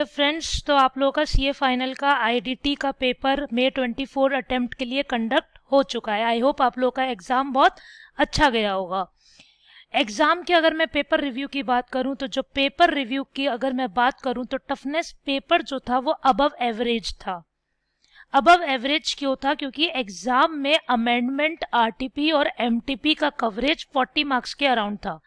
तो फ्रेंड्स, तो आप लोगों का सीए फाइनल का आईडीटी का पेपर मई 24 अटेम्प्ट के लिए कंडक्ट हो चुका है। आई होप आप लोगों का एग्ज़ाम बहुत अच्छा गया होगा। एग्ज़ाम की अगर मैं पेपर रिव्यू की बात करूं, तो जो पेपर रिव्यू की अगर मैं बात करूं तो टफनेस पेपर जो था वो अबव एवरेज था। अबव एवरेज क्यों था? क्योंकि एग्ज़ाम में अमेंडमेंट, आरटीपी और एमटीपी का कवरेज 40 मार्क्स के अराउंड था।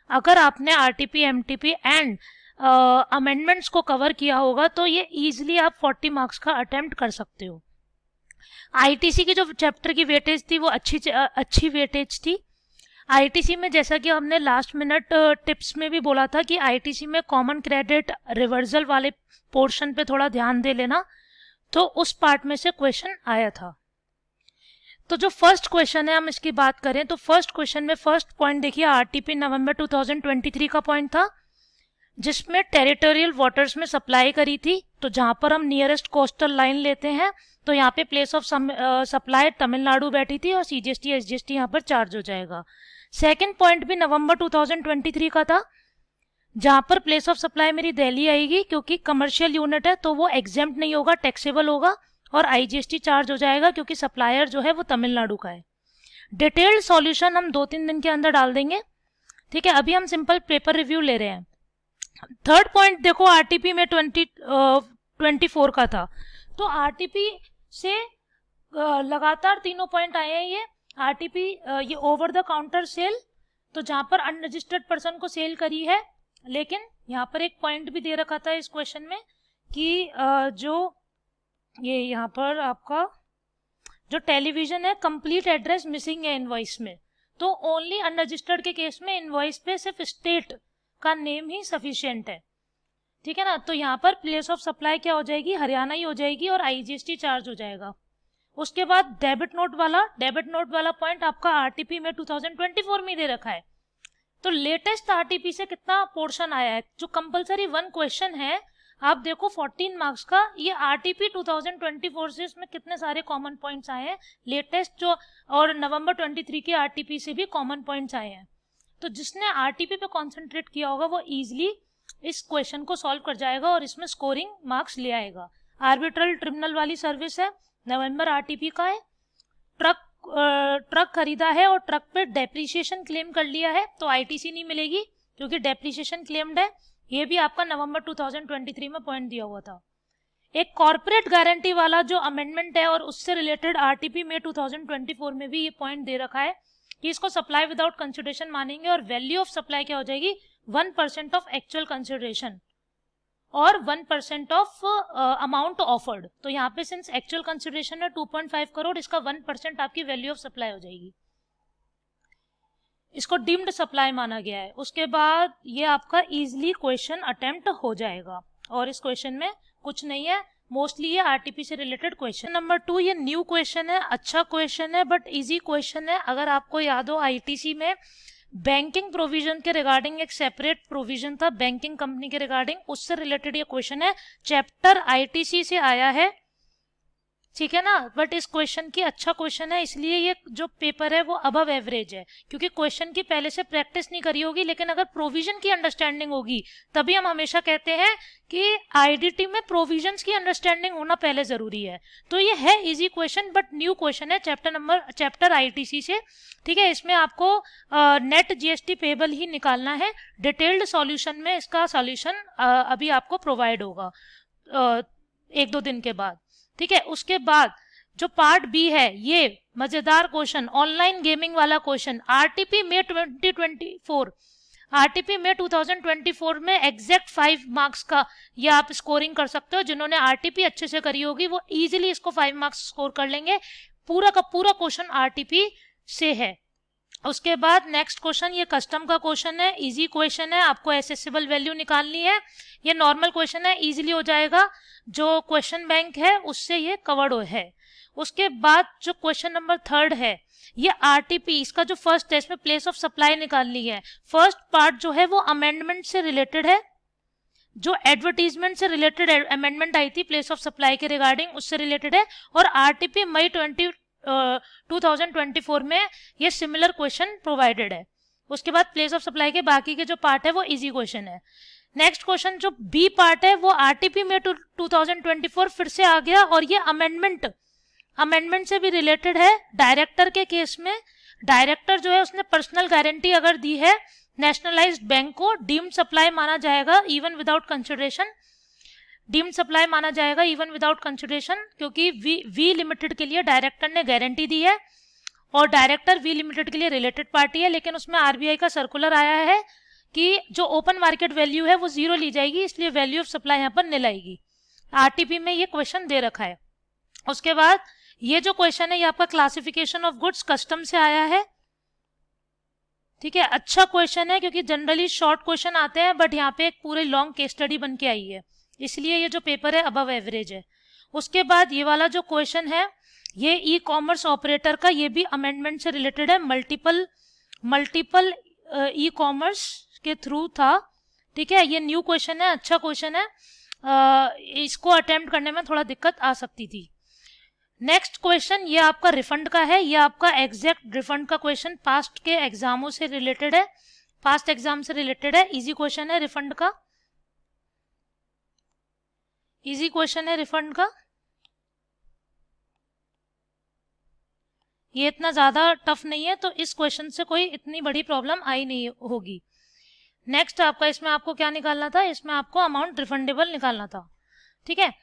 अगर आपने आरटीपी, एमटीपी एंड अमेंडमेंट्स को कवर किया होगा तो ये इजीली आप 40 मार्क्स का अटेम्प्ट कर सकते हो। आईटीसी की जो चैप्टर की वेटेज थी वो अच्छी वेटेज थी। आईटीसी में जैसा कि हमने लास्ट मिनट टिप्स में भी बोला था कि आईटीसी में कॉमन क्रेडिट रिवर्सल वाले पोर्शन पे थोड़ा ध्यान दे लेना, तो उस पार्ट में से क्वेश्चन आया था। तो जो फर्स्ट क्वेश्चन है, हम इसकी बात करें तो फर्स्ट क्वेश्चन में फर्स्ट पॉइंट देखिए, आरटीपी नवंबर 2023 का पॉइंट था, जिसमें टेरिटोरियल वाटर्स में सप्लाई करी थी। तो जहां पर हम नियरेस्ट कोस्टल लाइन लेते हैं तो यहाँ पे प्लेस ऑफ सप्लाई तमिलनाडु बैठी थी और सीजीएसटी एसजीएसटी यहाँ पर चार्ज हो जाएगा। सेकंड पॉइंट भी नवंबर 2023 का था, जहां पर प्लेस ऑफ सप्लाई मेरी दिल्ली आएगी, क्योंकि कमर्शियल यूनिट है तो वो एग्जेम्प्ट नहीं होगा, टैक्सेबल होगा और आईजीएसटी चार्ज हो जाएगा क्योंकि सप्लायर जो है वो तमिलनाडु का है। डिटेल्ड सॉल्यूशन हम 2-3 दिन के अंदर डाल देंगे, ठीक है। अभी हम सिंपल पेपर रिव्यू ले रहे हैं। थर्ड पॉइंट देखो, आरटीपी में 24 का था, तो आरटीपी से लगातार तीनों पॉइंट आए हैं। ये आरटीपी, ये ओवर द काउंटर सेल, तो जहां पर अनरजिस्टर्ड पर्सन को सेल करी है। लेकिन यहाँ पर एक पॉइंट भी दे रखा था इस क्वेश्चन में कि जो ये यहाँ पर आपका जो टेलीविजन है, कंप्लीट एड्रेस मिसिंग है इनवॉइस में, तो ओनली अनरजिस्टर्ड के केस में इनवॉइस पे सिर्फ स्टेट का नेम ही सफिशिएंट है, ठीक है ना। तो यहाँ पर प्लेस ऑफ सप्लाई क्या हो जाएगी, हरियाणा ही हो जाएगी और आईजीएसटी चार्ज हो जाएगा। उसके बाद डेबिट नोट वाला पॉइंट आपका आरटीपी में 2024 में दे रखा है। तो लेटेस्ट आरटीपी से कितना पोर्शन आया है, जो कंपलसरी 1 क्वेश्चन है, आप देखो 14 मार्क्स का, ये आरटीपी 2024 से इसमें कितने सारे कॉमन पॉइंट्स आए हैं लेटेस्ट जो, और नवंबर 23 के आरटीपी से भी कॉमन पॉइंट्स आए हैं। तो जिसने आरटीपी पे कॉन्सेंट्रेट किया होगा वो इजीली इस क्वेश्चन को सॉल्व कर जाएगा और इसमें स्कोरिंग मार्क्स ले आएगा। आर्बिट्रल ट्रिब्यूनल वाली सर्विस है, नवंबर आरटीपी का है। ट्रक खरीदा है और ट्रक पे डेप्रिसिएशन क्लेम कर लिया है, तो आईटीसी नहीं मिलेगी क्योंकि डेप्रिसिएशन क्लेम्ड है। ये भी आपका नवंबर 2023 में पॉइंट दिया हुआ था। एक कॉर्पोरेट गारंटी वाला जो अमेंडमेंट है और उससे रिलेटेड आरटीपी में 2024 में भी ये पॉइंट दे रखा है कि इसको सप्लाई विदाउट कंसिडरेशन मानेंगे और वैल्यू ऑफ सप्लाई क्या हो जाएगी, 1% ऑफ एक्चुअल कंसिडरेशन और 1% ऑफ अमाउंट ऑफर्ड। तो यहाँ पे सिंस एक्चुअल कंसिडरेशन है 2.5 करोड़, इसका 1% आपकी वैल्यू ऑफ सप्लाई हो जाएगी, इसको डीम्ड सप्लाई माना गया है। उसके बाद ये आपका इजीली क्वेश्चन अटेम्प्ट हो जाएगा और इस क्वेश्चन में कुछ नहीं है, मोस्टली ये आरटीपी से रिलेटेड क्वेश्चन। नंबर 2, ये न्यू क्वेश्चन है, अच्छा क्वेश्चन है बट इजी क्वेश्चन है। अगर आपको याद हो, आईटीसी में बैंकिंग प्रोविजन के रिगार्डिंग एक सेपरेट प्रोविजन था बैंकिंग कंपनी के रिगार्डिंग, उससे रिलेटेड ये क्वेश्चन है। चैप्टर आईटीसी से आया है, ठीक है ना, बट इस क्वेश्चन की अच्छा क्वेश्चन है, इसलिए ये जो पेपर है वो अबव एवरेज है, क्योंकि क्वेश्चन की पहले से प्रैक्टिस नहीं करी होगी। लेकिन अगर प्रोविजन की अंडरस्टैंडिंग होगी, तभी हम हमेशा कहते हैं कि आईडीटी में प्रोविजंस की अंडरस्टैंडिंग होना पहले जरूरी है। तो ये है easy question but new question है, चैप्टर आईटीसी से, ठीक है। इसमें आपको नेट जीएसटी पेबल ही निकालना है। डिटेल्ड सॉल्यूशन में इसका सॉल्यूशन अभी आपको प्रोवाइड होगा 1-2 दिन के बाद, ठीक है। उसके बाद जो पार्ट बी है, ये मजेदार क्वेश्चन, ऑनलाइन गेमिंग वाला क्वेश्चन, आरटीपी में 2024, आरटीपी में 2024 में एग्जैक्ट 5 मार्क्स का ये आप स्कोरिंग कर सकते हो। जिन्होंने आरटीपी अच्छे से करी होगी वो इजीली इसको 5 मार्क्स स्कोर कर लेंगे। पूरा का पूरा क्वेश्चन आरटीपी से है। उसके बाद नेक्स्ट क्वेश्चन, ये कस्टम का क्वेश्चन है, इजी क्वेश्चन है, आपको एसेसिबल वैल्यू निकालनी है। ये नॉर्मल क्वेश्चन है, इजीली हो जाएगा, जो क्वेश्चन बैंक है उससे ये कवर्ड है। उसके बाद जो क्वेश्चन नंबर 3 है, ये आरटीपी, इसका जो फर्स्ट है, इसमें प्लेस ऑफ सप्लाई निकालनी है। फर्स्ट पार्ट जो है वो अमेंडमेंट से रिलेटेड है, जो एडवर्टीजमेंट से रिलेटेड अमेंडमेंट आई थी प्लेस ऑफ सप्लाई के रिगार्डिंग, उससे रिलेटेड है। और आरटीपी मई 2024 में ये सिमिलर क्वेश्चन प्रोवाइडेड है। उसके बाद प्लेस ऑफ सप्लाई के बाकी के जो पार्ट है वो इजी क्वेश्चन है। नेक्स्ट क्वेश्चन जो बी पार्ट है वो आरटीपी में 2024 फिर से आ गया, और ये अमेंडमेंट से भी रिलेटेड है। डायरेक्टर के केस में डायरेक्टर जो है उसने पर्सनल गारंटी अगर दी है नेशनलाइज्ड बैंक को, डीम्ड सप्लाई माना जाएगा even without consideration, deemed supply माना जाएगा इवन विदाउट कंसिडरेशन, क्योंकि वी लिमिटेड के लिए डायरेक्टर ने गारंटी दी है और डायरेक्टर वी लिमिटेड के लिए रिलेटेड पार्टी है। लेकिन उसमें आरबीआई का सर्कुलर आया है कि जो ओपन मार्केट वैल्यू है वो 0 ली जाएगी, इसलिए वैल्यू ऑफ सप्लाई यहाँ पर निल आएगी। आरटीपी में ये क्वेश्चन दे रखा है। उसके बाद ये जो क्वेश्चन है ये आपका क्लासिफिकेशन ऑफ गुड्स कस्टम से आया है। ठीक है, अच्छा क्वेश्चन है क्योंकि जनरली शॉर्ट क्वेश्चन आते हैं, बट यहाँ पे एक पूरे लॉन्ग केस स्टडी बन के आई है, इसलिए ये जो पेपर है अबव एवरेज है। उसके बाद ये वाला जो क्वेश्चन है ये ई कॉमर्स ऑपरेटर का, ये भी अमेंडमेंट से रिलेटेड है। मल्टीपल ई कॉमर्स के थ्रू था। ठीक है, ये न्यू क्वेश्चन है, अच्छा क्वेश्चन है, इसको अटेम्प्ट करने में थोड़ा दिक्कत आ सकती थी। नेक्स्ट क्वेश्चन ये आपका रिफंड का है, ये आपका एग्जैक्ट रिफंड का क्वेश्चन पास्ट के एग्जामों से रिलेटेड है, पास्ट एग्जाम से रिलेटेड है। इजी क्वेश्चन है रिफंड का, इजी क्वेश्चन है रिफंड का, ये इतना ज्यादा टफ नहीं है, तो इस क्वेश्चन से कोई इतनी बड़ी प्रॉब्लम आई नहीं होगी। नेक्स्ट आपका इसमें आपको क्या निकालना था, इसमें आपको अमाउंट रिफंडेबल निकालना था। ठीक है,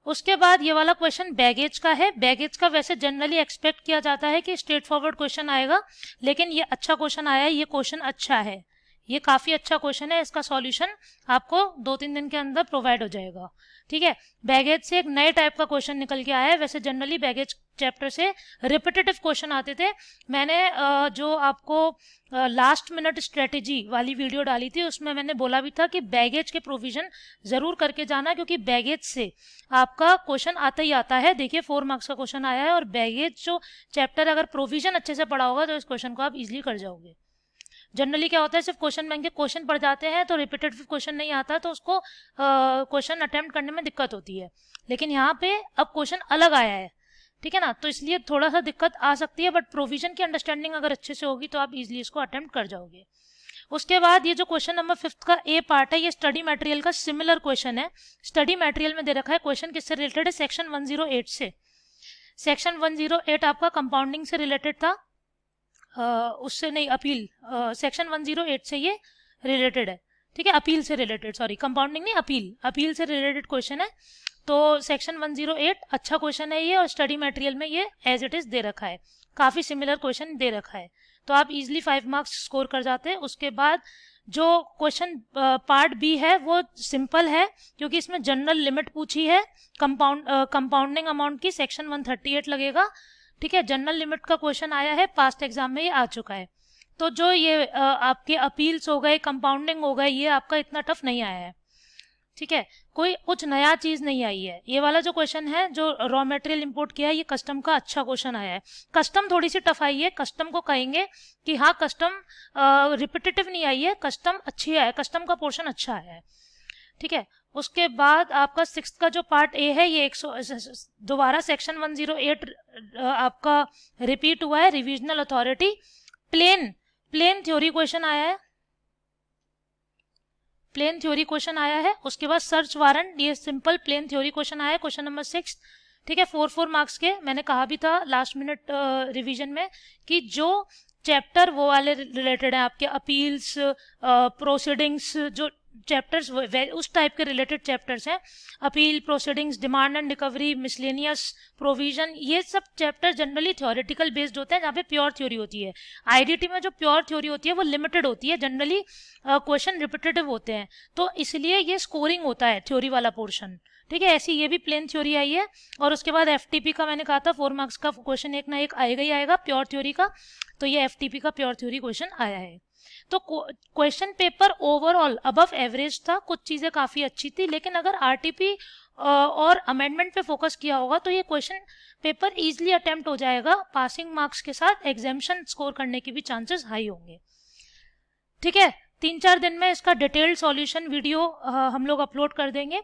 उसके बाद ये वाला क्वेश्चन बैगेज का है। बैगेज का वैसे जनरली एक्सपेक्ट किया जाता है कि स्ट्रेट फॉरवर्ड क्वेश्चन आएगा, लेकिन ये अच्छा क्वेश्चन आया है, ये क्वेश्चन अच्छा है, ये काफी अच्छा क्वेश्चन है। इसका सॉल्यूशन आपको 2-3 दिन के अंदर प्रोवाइड हो जाएगा। ठीक है, बैगेज से एक नए टाइप का क्वेश्चन निकल के आया है। वैसे जनरली बैगेज चैप्टर से रिपीटेटिव क्वेश्चन आते थे। मैंने जो आपको लास्ट मिनट स्ट्रेटेजी वाली वीडियो डाली थी उसमें मैंने बोला भी था कि बैगेज के प्रोविजन जरूर करके जाना, क्योंकि बैगेज से आपका क्वेश्चन आता ही आता है। देखिए 4 मार्क्स का क्वेश्चन आया है, और बैगेज जो चैप्टर अगर प्रोविजन अच्छे से पढ़ा होगा तो इस क्वेश्चन को आप इजिली कर जाओगे। जनरली क्या होता है, सिर्फ क्वेश्चन बैंक के क्वेश्चन पढ़ जाते हैं तो रिपीटेटिव क्वेश्चन नहीं आता, तो उसको क्वेश्चन अटेम्प्ट करने में दिक्कत होती है। लेकिन यहाँ पे अब क्वेश्चन अलग आया है, ठीक है ना, तो इसलिए थोड़ा सा दिक्कत आ सकती है, बट प्रोविजन की अंडरस्टैंडिंग अगर अच्छे से होगी तो आप इजिली इसको अटेम्प्ट कर जाओगे। उसके बाद ये जो क्वेश्चन नंबर 5 का ए पार्ट है, ये स्टडी मटेरियल का सिमिलर क्वेश्चन है। स्टडी मटेरियल में दे रखा है क्वेश्चन किससे रिलेटेड है, सेक्शन 108 से। सेक्शन 108 आपका कंपाउंडिंग से रिलेटेड था, उससे नहीं, अपील, सेक्शन 108 से ये रिलेटेड है। ठीक है, अपील से रिलेटेड, सॉरी कंपाउंडिंग नहीं, अपील से रिलेटेड क्वेश्चन है। तो सेक्शन 108 अच्छा क्वेश्चन है ये, और स्टडी मटेरियल में ये एज इट इज दे रखा है, काफी सिमिलर क्वेश्चन दे रखा है, तो आप इजिली 5 मार्क्स स्कोर कर जाते हैं। उसके बाद जो क्वेश्चन पार्ट बी है वो सिंपल है, क्योंकि इसमें जनरल लिमिट पूछी है कंपाउंडिंग अमाउंट की, सेक्शन 138 लगेगा। ठीक है, जनरल लिमिट का क्वेश्चन आया है, पास्ट एग्जाम में ये आ चुका है। तो जो ये आपके अपील्स हो गए, कंपाउंडिंग हो गए, ये आपका इतना टफ नहीं आया है। ठीक है, कोई कुछ नया चीज नहीं आई है। ये वाला जो क्वेश्चन है जो रॉ मटेरियल इंपोर्ट किया है, ये कस्टम का अच्छा क्वेश्चन आया है। कस्टम थोड़ी सी टफ आई है, कस्टम को कहेंगे कि हाँ कस्टम रिपीटेटिव नहीं आई है, कस्टम अच्छी है, कस्टम का पोर्शन अच्छा है। ठीक है, उसके बाद आपका 6 का जो पार्ट ए है, ये 100 दोबारा सेक्शन 108 आपका रिपीट हुआ है, revisional authority. Plain theory question आया है, प्लेन थ्योरी क्वेश्चन आया है। उसके बाद सर्च वारंट, ये सिंपल प्लेन थ्योरी क्वेश्चन आया है, क्वेश्चन नंबर 6। ठीक है, 4 मार्क्स के। मैंने कहा भी था लास्ट मिनट रिवीजन में कि जो चैप्टर वो वाले रिलेटेड है आपके अपील्स, प्रोसीडिंग्स, जो चैप्टर्स उस टाइप के रिलेटेड चैप्टर्स हैं, appeal, proceedings, demand and recovery, miscellaneous, provision, ये सब चैप्टर जनरली थ्योरेटिकल बेस्ड होते हैं, जहाँ पे प्योर थ्योरी होती है। आईडीटी में जो प्योर थ्योरी होती है वो लिमिटेड होती है, जनरली क्वेश्चन रिपीटेटिव होते हैं, तो इसलिए ये स्कोरिंग होता है थ्योरी वाला पोर्शन। ठीक है, ऐसी ये भी प्लेन थ्योरी आई है। और उसके बाद एफटीपी का मैंने कहा था 4 मार्क्स का क्वेश्चन एक ना एक आएगा ही आएगा प्योर थ्योरी का, तो ये एफटीपी का प्योर थ्योरी क्वेश्चन आया है। तो question paper overall above average था, कुछ चीजें काफी अच्छी थी, लेकिन अगर आरटीपी और अमेंडमेंट पे फोकस किया होगा तो ये क्वेश्चन पेपर इजीली अटेम्प्ट हो जाएगा, पासिंग मार्क्स के साथ एग्जामिशन स्कोर करने की भी चांसेस हाई होंगे। ठीक है, 3-4 दिन में इसका डिटेल्ड सॉल्यूशन वीडियो हम लोग अपलोड कर देंगे।